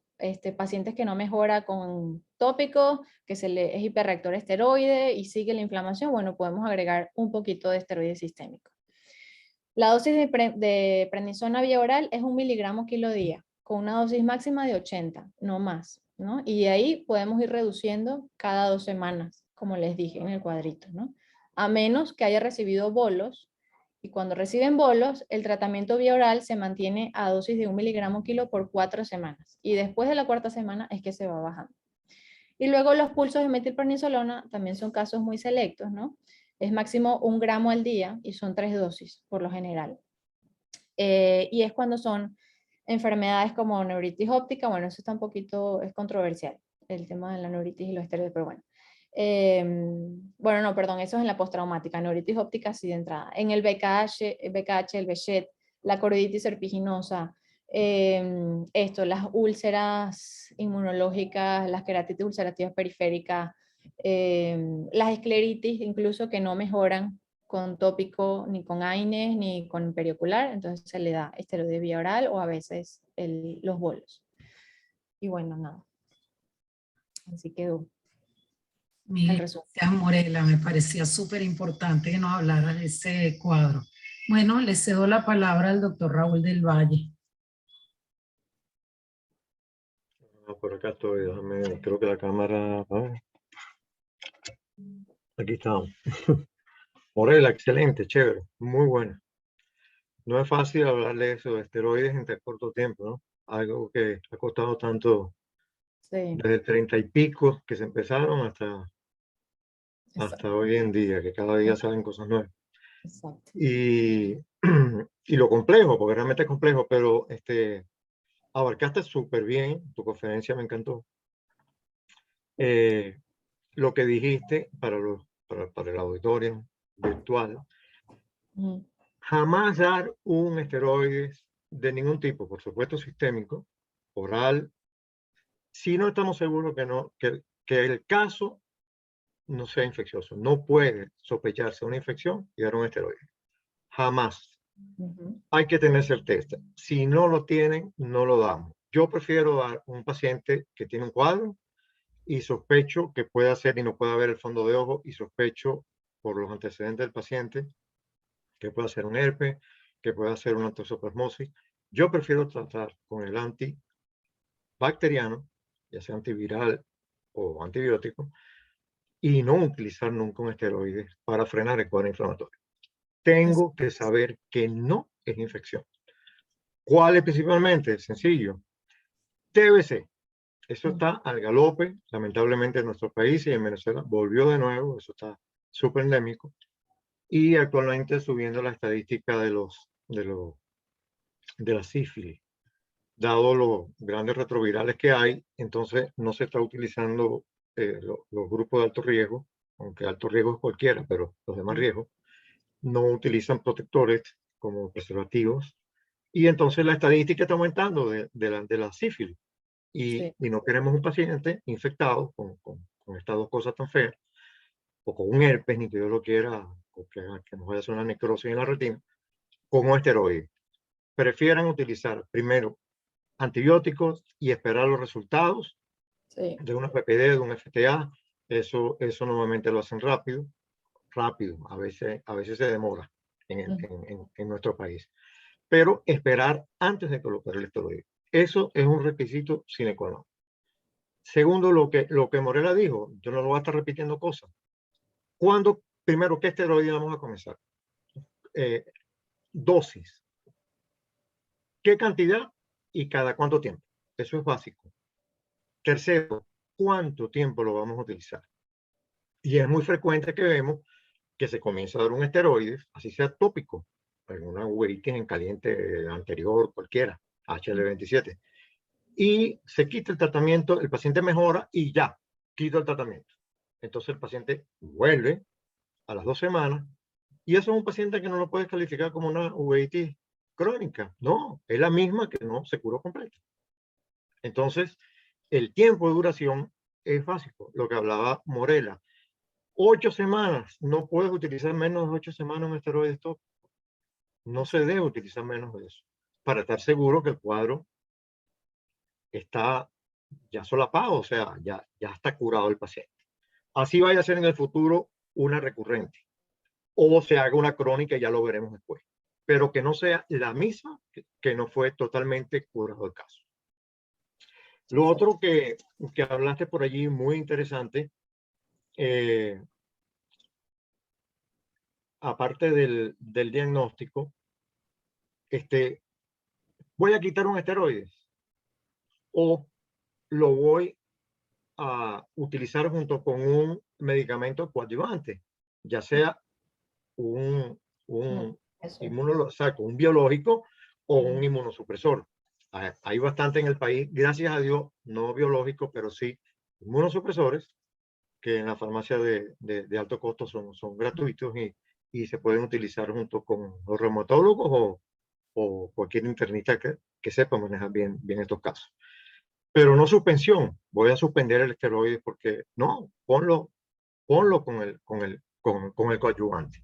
Pacientes que no mejora con tópico, que es hiperreactor esteroide y sigue la inflamación, bueno, podemos agregar un poquito de esteroide sistémico. La dosis de prednisona vía oral es 1 miligramo kilo día, con una dosis máxima de 80, no más, ¿no? Y de ahí podemos ir reduciendo cada 2 semanas, como les dije en el cuadrito, ¿no? A menos que haya recibido bolos, y cuando reciben bolos, el tratamiento vía oral se mantiene a dosis de 1 miligramo kilo por 4 semanas, y después de la 4ª semana es que se va bajando. Y luego los pulsos de metilprednisolona también son casos muy selectos, ¿no? Es máximo 1 gramo al día y son 3 dosis por lo general. Y es cuando son enfermedades como neuritis óptica, bueno, eso está un poquito, es controversial, el tema de la neuritis y los esteroides, pero bueno. Bueno, no, perdón, eso es en la postraumática, neuritis óptica sí de entrada. En el BKH, el Behçet, la coroiditis serpiginosa, las úlceras inmunológicas, las queratitis ulcerativas periféricas, las escleritis incluso que no mejoran con tópico, ni con AINES, ni con periocular, entonces se le da esteroide vía oral o a veces los bolos. Y bueno, nada. Así quedó el Mil resumen. gracias, Morela, me parecía súper importante que nos hablara de ese cuadro. Bueno, le cedo la palabra al doctor Raúl del Valle. Por acá estoy, déjame, creo que la cámara, a ver, aquí estamos. Morela, excelente, chévere, muy buena. No es fácil hablar de eso, de esteroides en tan corto tiempo, ¿no? Algo que ha costado tanto Sí, desde el 30 y pico que se empezaron hasta exacto. hoy en día, que cada día salen cosas nuevas. Exacto. Y, y lo complejo, porque realmente es complejo, pero abarcaste súper bien, tu conferencia me encantó. Eh, lo que dijiste para el auditorio virtual, Mm, jamás dar un esteroide de ningún tipo, por supuesto sistémico, oral, si no estamos seguros que el caso no sea infeccioso. No puede sospecharse una infección y dar un esteroide. Jamás. ujú. Hay que tener certeza. Si no lo tienen, no lo damos. Yo prefiero dar a un paciente que tiene un cuadro y sospecho que pueda ser y no pueda ver el fondo de ojo y sospecho por los antecedentes del paciente que pueda ser un herpes, que pueda ser una toxoplasmosis. Yo prefiero tratar con el antibacteriano, ya sea antiviral o antibiótico, y no utilizar nunca un esteroide para frenar el cuadro inflamatorio. Es- Tengo que saber que no es infección. ¿Cuáles principalmente? Sencillo. TBC. Eso está al galope, lamentablemente en nuestro país y en Venezuela volvió de nuevo, eso está súper endémico. Y actualmente subiendo la estadística de la sífilis. Dado los grandes retrovirales que hay, entonces no se está utilizando los grupos de alto riesgo, aunque alto riesgo es cualquiera, pero los demás riesgos, no utilizan protectores como preservativos. Y entonces la estadística está aumentando de la sífilis. Sí. Y no queremos un paciente infectado con estas dos cosas tan feas, o con un herpes, ni que yo lo quiera, o que nos vaya a hacer una necrosis en la retina, con un esteroide. Prefieran utilizar primero antibióticos y esperar los resultados Sí. de una PPD, de un FTA. Eso normalmente lo hacen rápido, a veces se demora en nuestro país. Pero esperar antes de colocar el esteroide. Eso es un requisito sine qua non. Segundo, lo que Morela dijo, yo no lo voy a estar repitiendo cosas. Primero, ¿qué esteroide vamos a comenzar? Dosis. ¿Qué cantidad y cada cuánto tiempo? Eso es básico. Tercero, ¿cuánto tiempo lo vamos a utilizar? Y es muy frecuente que vemos que se comienza a dar un esteroide, así sea tópico, en una uveitis en caliente anterior, cualquiera, HL27, y se quita el tratamiento, el paciente mejora y ya, quita el tratamiento. Entonces el paciente vuelve a las 2 semanas y eso es un paciente que no lo puedes calificar como una uveitis crónica. No, es la misma que no se curó completa. Entonces, el tiempo de duración es básico, lo que hablaba Morela. 8 semanas, no puedes utilizar menos de 8 semanas un esteroide stop. No se debe utilizar menos de eso, para estar seguro que el cuadro está ya solapado, o sea, ya está curado el paciente. Así vaya a ser en el futuro una recurrente, o se haga una crónica y ya lo veremos después, pero que no sea la misma que no fue totalmente curado el caso. Lo otro que hablaste por allí, muy interesante, aparte del diagnóstico, voy a quitar un esteroide o lo voy a utilizar junto con un medicamento coadyuvante, ya sea un un biológico o un inmunosupresor. Hay bastante en el país, gracias a Dios, no biológicos, pero sí inmunosupresores que en la farmacia de alto costo son gratuitos y se pueden utilizar junto con los reumatólogos o cualquier internista que sepa manejar bien estos casos. Pero no suspensión. Voy a suspender el esteroide porque no, ponlo con el coadyuvante.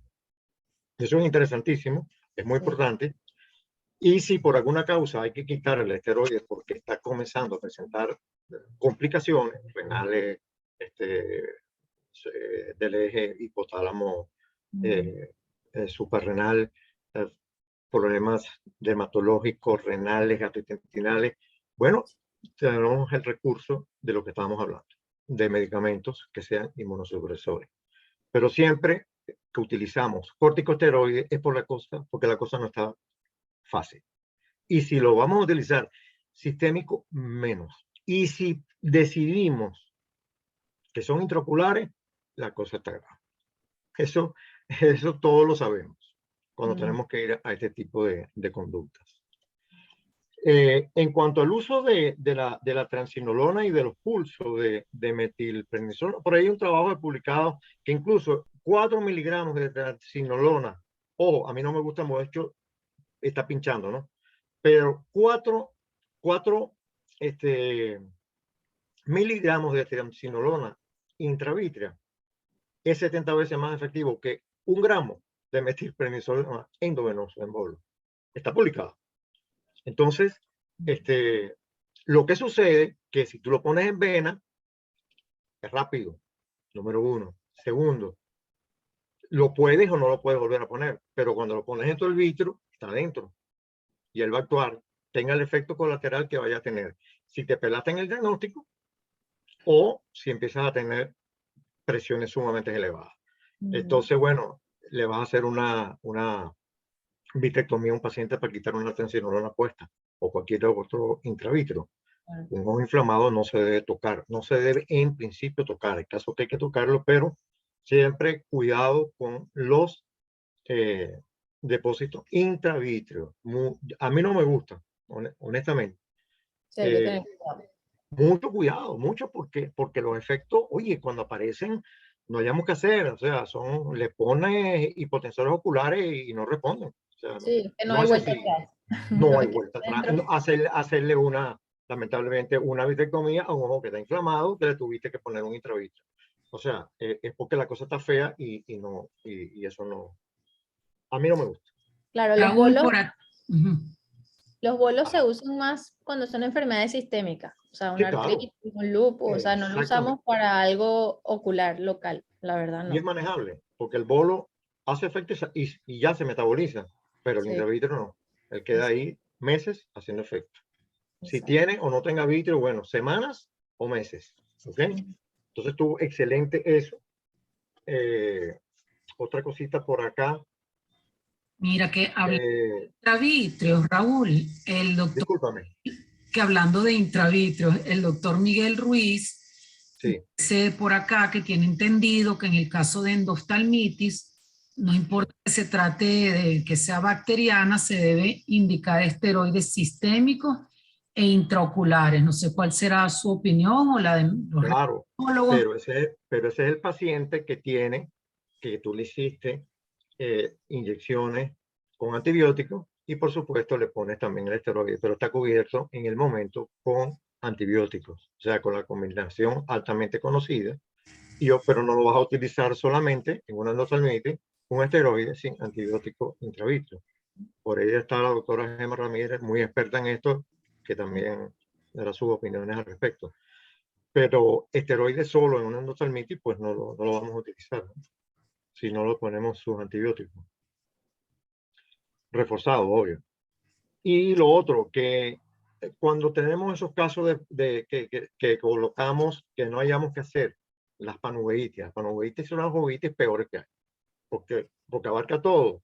Eso es interesantísimo, es muy importante. Y si por alguna causa hay que quitar el esteroide porque está comenzando a presentar complicaciones renales, del eje hipotálamo suprarrenal, problemas dermatológicos, renales, gastrointestinales, bueno, tenemos el recurso de lo que estábamos hablando, de medicamentos que sean inmunosupresores. Pero siempre que utilizamos corticosteroides es porque la cosa no está fácil. Y si lo vamos a utilizar sistémico, menos. Y si decidimos que son intraoculares, la cosa está grave. Eso todos lo sabemos cuando tenemos que ir a este tipo de conductas. En cuanto al uso de la transinolona y de los pulsos de metilprednisolona, por ahí hay un trabajo publicado que incluso 4 miligramos de transinolona, ojo, a mí no me gusta mucho, está pinchando, ¿no? Pero 4 miligramos de transinolona intravítrea es 70 veces más efectivo que 1 gramo de metilprednisolona endovenoso en bolo. Está publicado. Entonces, lo que sucede que si tú lo pones en vena, es rápido, número 1. Segundo, lo puedes o no lo puedes volver a poner, pero cuando lo pones en tu vitro, está adentro y él va a actuar, tenga el efecto colateral que vaya a tener. Si te pelaste en el diagnóstico o si empiezas a tener presiones sumamente elevadas. Entonces, bueno, le vas a hacer una vitrectomía a un paciente para quitar una tensinolona puesta o cualquier otro intravítero. Claro. Un ojo inflamado no se debe tocar, no se debe en principio tocar. Hay casos que hay que tocarlo, pero siempre cuidado con los depósitos intravítreos. A mí no me gusta, honestamente. Sí, hay que tener cuidado. Mucho cuidado, mucho porque los efectos, oye, cuando aparecen, no hayamos que hacer, o sea, le pones hipotensores oculares y no responden. O sea, Sí, que no no hay es vuelta así, atrás. no No hay hay que vuelta estar atrás. dentro. Hacerle lamentablemente, una vitrectomía a un ojo que está inflamado, que le tuviste que poner un intravítero. O sea, es porque la cosa está fea y eso no, a mí no me gusta. Claro, Raúl, por aquí. los bolos se usan más cuando son enfermedades sistémicas, o sea, Sí, una claro, artritis, un lupus, o sea, no lo usamos exactamente. para algo ocular local, la verdad Y es no. manejable, porque el bolo hace efecto y ya se metaboliza, pero el Sí, intravítero no. Él queda exacto, ahí meses haciendo efecto. Si exacto. tiene o no tenga vitrio, bueno, semanas o meses. ¿Ok? Ujú. Entonces estuvo excelente eso. Otra cosita por acá. Mira que hablando Eh, de intravítreos, Raúl, el doctor, discúlpame. que hablando de intravítreos, el doctor Miguel Ruiz Sí, dice por acá que tiene entendido que en el caso de endoftalmitis, no importa que se trate de que sea bacteriana, se debe indicar esteroides sistémicos e intraoculares. No sé cuál será su opinión o la de los claro. reumatólogos. Pero ese es el paciente que tú le hiciste inyecciones con antibióticos y por supuesto le pones también el esteroide, pero está cubierto en el momento con antibióticos, o sea, con la combinación altamente conocida, pero no lo vas a utilizar solamente en una endotelitis, un esteroide sin antibiótico intravítreos. Por ella está la doctora Gemma Ramírez, muy experta en esto, que también dará sus opiniones al respecto. Pero esteroides solo en una endotelitis, pues no lo vamos a utilizar, ¿no? Si no lo ponemos sus antibióticos. Reforzado, obvio. Y lo otro, que cuando tenemos esos casos que colocamos, que no hayamos que hacer, las panuveitis. Las panuveitis son las uveitis peores que hay, porque abarca todo.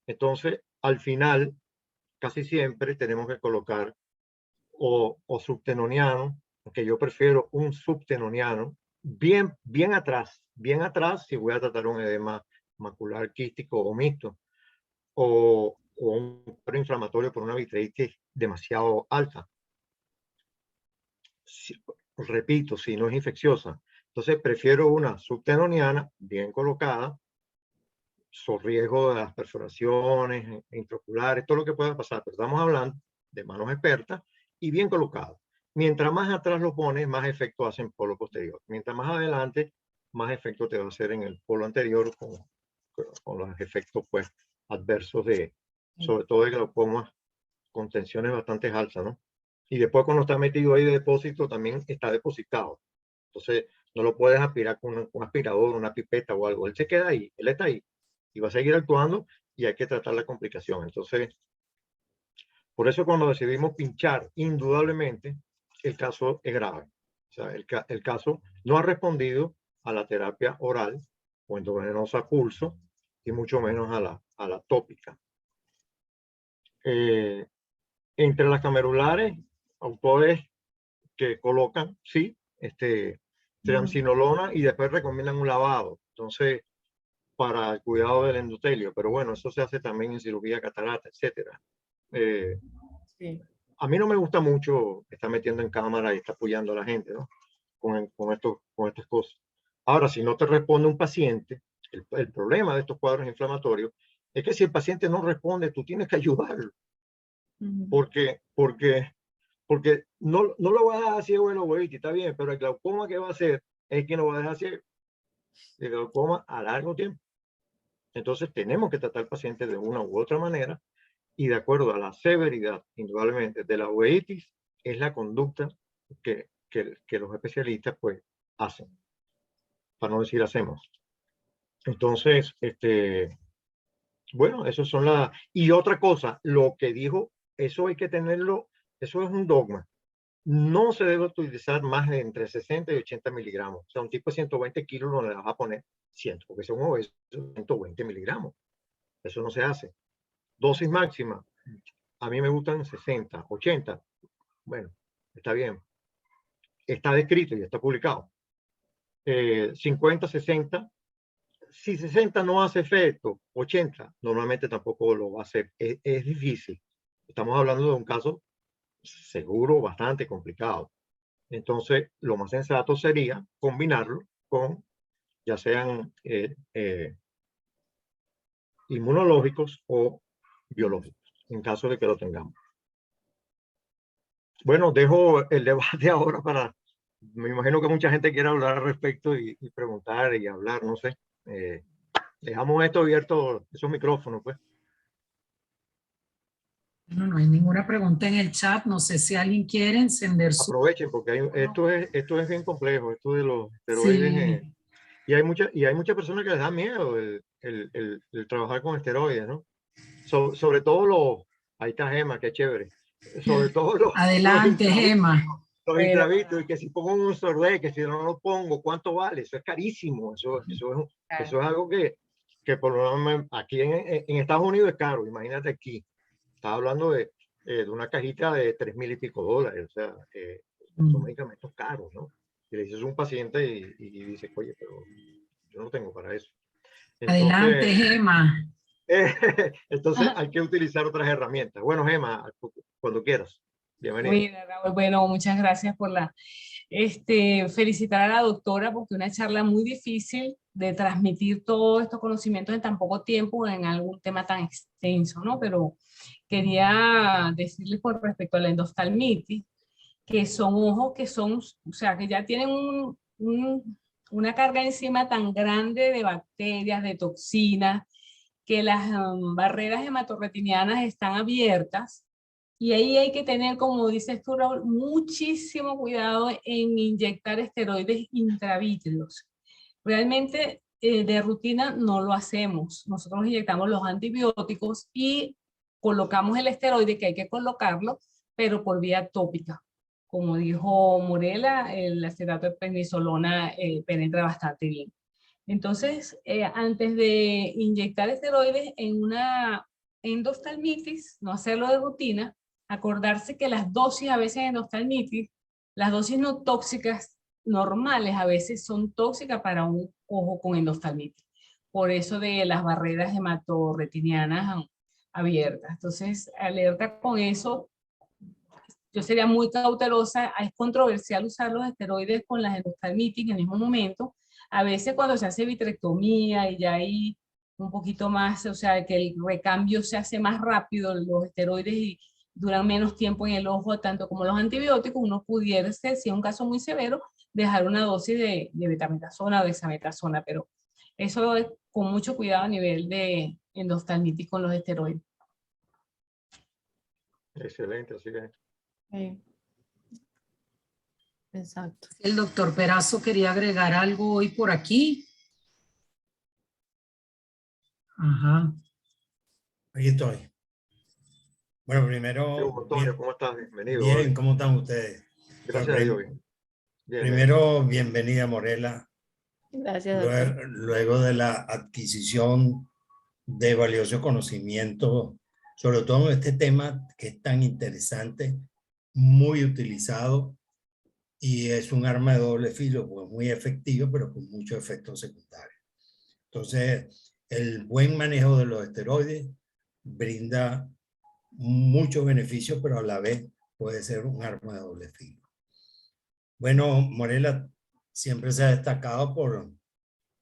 Entonces, al final, casi siempre tenemos que colocar o subtenoniano, que yo prefiero un subtenoniano, bien atrás, si voy a tratar un edema macular quístico o mixto, o un cuadro inflamatorio por una vitreitis demasiado alta. Repito, si no es infecciosa. Entonces prefiero una subtenoniana bien colocada, sobre riesgo de las perforaciones intraoculares, todo lo que pueda pasar, pero estamos hablando de manos expertas y bien colocadas. Mientras más atrás lo pones, más efecto hace en polo posterior. Mientras más adelante, más efecto te va a hacer en el polo anterior con los efectos pues, adversos sobre todo de glaucoma con tensiones bastante altas, ¿no? Y después cuando está metido ahí de depósito, también está depositado. Entonces, no lo puedes aspirar con un aspirador, una pipeta o algo. Él se queda ahí, él está ahí y va a seguir actuando y hay que tratar la complicación. Entonces, por eso cuando decidimos pinchar, indudablemente, el caso es grave. O sea, el caso no ha respondido a la terapia oral o endovenosa a pulso y mucho menos a la tópica. Entre las camerulares, autores que colocan, sí, triamcinolona y después recomiendan un lavado. Entonces, para el cuidado del endotelio. Pero bueno, eso se hace también en cirugía catarata, etcétera. Sí. A mí no me gusta mucho estar metiendo en cámara y estar apoyando a la gente, ¿no? Con estas cosas. Ahora, si no te responde un paciente, el problema de estos cuadros inflamatorios es que si el paciente no responde, tú tienes que ayudarlo, Ujú. porque no lo va a dejar ciego el ovoitis, está bien, pero el glaucoma que va a hacer es que no va a dejar ciego. El glaucoma a largo tiempo. Entonces tenemos que tratar al paciente de una u otra manera y de acuerdo a la severidad, indudablemente, de la uveitis, es la conducta que los especialistas pues hacen, para no decir hacemos. Entonces, bueno, eso son las... Y otra cosa, lo que dijo, eso hay que tenerlo, eso es un dogma. No se debe utilizar más de entre 60 y 80 miligramos. O sea, un tipo de 120 kilos no le vas a poner 100, porque son obesos, 120 miligramos. Eso no se hace. Dosis máxima, a mí me gustan 60, 80. Bueno, está bien. Está descrito y está publicado. 50, 60. Si 60 no hace efecto, 80 normalmente tampoco lo va a hacer. Es difícil. Estamos hablando de un caso seguro, bastante complicado. Entonces, lo más sensato sería combinarlo con, ya sean inmunológicos o biológicos, en caso de que lo tengamos. Bueno, dejo el debate ahora para, me imagino que mucha gente quiere hablar al respecto y preguntar y hablar, no sé. Dejamos esto abierto, esos micrófonos, pues. Bueno, no hay ninguna pregunta en el chat. No sé si alguien quiere encender su... Aprovechen, porque esto es bien complejo, esto de los esteroides. Sí, Y hay muchas personas que les da miedo el trabajar con esteroides, ¿no? Sobre todo ahí está Gema, qué chévere. Sobre todo adelante, Gema. los intravítricos, y que si pongo un Sordet, que si no lo pongo, ¿cuánto vale? Eso es carísimo. Eso es algo que por lo menos aquí en Estados Unidos es caro. Imagínate aquí. Estaba hablando de una cajita de $3,000 y pico. O sea, son medicamentos caros, ¿no? Y le dices a un paciente y dice, oye, pero yo no tengo para eso. Adelante, Entonces, Gema. entonces hay que utilizar otras herramientas. Bueno, Gema, cuando quieras. Bienvenida. Mira, Raúl, bueno, muchas gracias por felicitar a la doctora porque una charla muy difícil de transmitir todos estos conocimientos en tan poco tiempo en algún tema tan extenso, ¿no? Pero quería decirles con respecto a la endoftalmitis, que son ojos que son, o sea, que ya tienen una carga encima tan grande de bacterias, de toxinas, que las barreras hematorretinianas están abiertas. Y ahí hay que tener, como dices tú, Raúl, muchísimo cuidado en inyectar esteroides intravítreos. Realmente de rutina no lo hacemos. Nosotros inyectamos los antibióticos y colocamos el esteroide, que hay que colocarlo, pero por vía tópica. Como dijo Morela, el acetato de prednisolona penetra bastante bien. Entonces, antes de inyectar esteroides en una endoftalmitis, no hacerlo de rutina, acordarse que las dosis a veces en endoftalmitis, las dosis no tóxicas normales a veces son tóxicas para un ojo con endoftalmitis. Por eso de las barreras hematorretinianas abiertas. Entonces, alerta con eso. Yo sería muy cautelosa. Es controversial usar los esteroides con las endoftalmitis en el mismo momento. A veces cuando se hace vitrectomía y ya hay un poquito más, o sea, que el recambio se hace más rápido, los esteroides y duran menos tiempo en el ojo, tanto como los antibióticos, uno pudiera ser, si es un caso muy severo, dejar una dosis de betametasona o de dexametasona, pero eso es con mucho cuidado a nivel de endoftalmitis con los esteroides. Excelente, así es. Sí. Exacto. El doctor Perazo quería agregar algo hoy por aquí. Ajá. Aquí estoy. Bueno, primero, Antonio, ¿cómo estás? Bienvenido. bien, ¿cómo están ustedes? Gracias a Dios. Bien. Primero, bienvenida, Morela. Gracias, doctor. Luego de la adquisición de valioso conocimiento, sobre todo en este tema que es tan interesante, muy utilizado y es un arma de doble filo, pues muy efectivo, pero con muchos efectos secundarios. Entonces, el buen manejo de los esteroides brinda muchos beneficios, pero a la vez puede ser un arma de doble filo. Bueno, Morela siempre se ha destacado por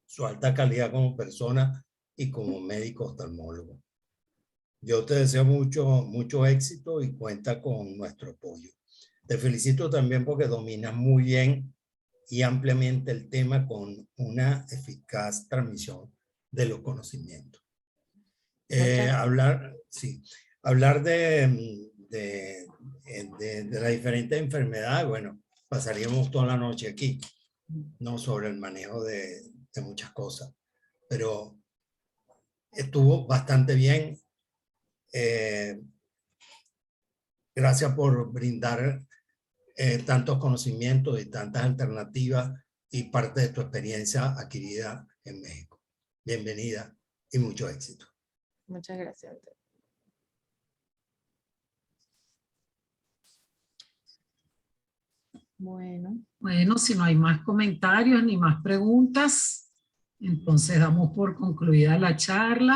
su alta calidad como persona y como médico oftalmólogo. Yo te deseo mucho éxito y cuenta con nuestro apoyo. Te felicito también porque dominas muy bien y ampliamente el tema con una eficaz transmisión de los conocimientos. Hablar de las diferentes enfermedades, bueno, pasaríamos toda la noche aquí, ¿no? Sobre el manejo de muchas cosas, pero estuvo bastante bien. Gracias por brindar tantos conocimientos y tantas alternativas y parte de tu experiencia adquirida en México. Bienvenida y mucho éxito. Muchas gracias, doctor. Bueno. Bueno, si no hay más comentarios ni más preguntas, entonces damos por concluida la charla.